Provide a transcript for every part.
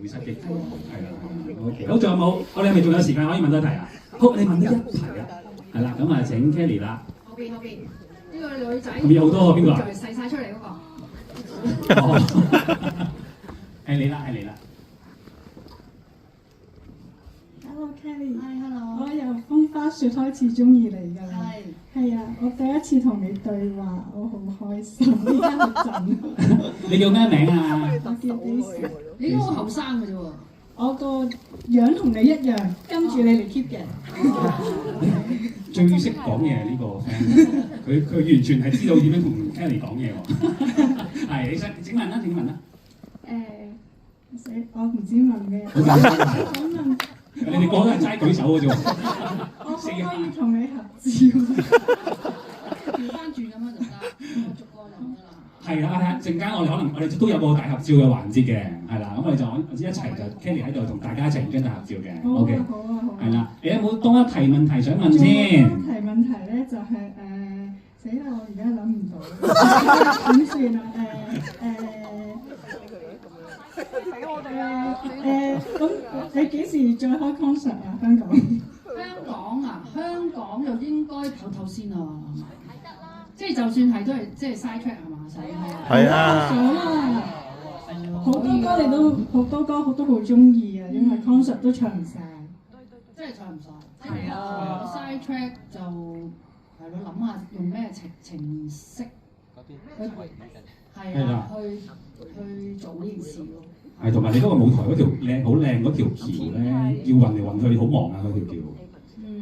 會失憶，係啦，OK， 好，仲有冇？我哋係咪仲有時間可以問多題啊？好，你問多一題啊，係啦，咁啊請 Kelly 啦。後邊呢個女仔，後面有好多邊個啊？就係細晒出嚟嗰個。係你啦，係你啦。Hello Kelly， Hello。我由風花雪開始中意你㗎啦。係啊，我第一次同你對話，我好開心，依家好震。你叫咩名啊？我叫 Daisy，你都好後生嘅啫喎。我個樣同你一樣，跟住你嚟 keep 嘅。最識講嘢呢個 friend，佢完全係知道點樣同 Kelly 講嘢喎。係，你請問啦，請問啦。我唔知問咩。我想問。你哋個個都係齋舉手嘅啫喎。我可唔可以同你合照？調翻轉咁樣就得，我逐個就得啦。係啦，陣間我哋都有個大合照嘅環節嘅，係啦，咁我哋就一齊就 Kelly 喺度同大家一齊影張大合照嘅。好 OK， 啊，好啊，好啊。係啦，你有冇多一題問題想問先？提問題咧就係死啦！我而家諗唔到，點算啊？咁你幾時再開 concert 啊？香港？香港又應該唞先啊，即係就算係都係即係 side track 係嘛，係啊。想啊！好多歌你都好中意啊，因為 concert 都唱唔晒。真係唱唔晒。係啊 ，side track 就係咯，諗下用咩程式係啊，去做呢件事咯。係，同埋你嗰個舞台嗰條好靚嗰條橋咧，要運嚟運去，好忙啊嗰條橋。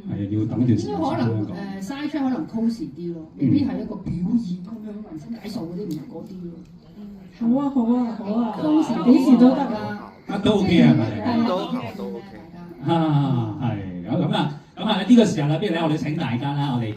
係啊，要等一段時間。應該可能side track 可能 close 啲咯，未必係一個表演咁樣紋身解數嗰啲唔係嗰啲咯。好啊，好啊，好啊 close 幾時都得啊。都 OK 啊，係咪？都 OK。係，好咁啊，呢個時候啦，不如咧，我哋請大家啦，我哋。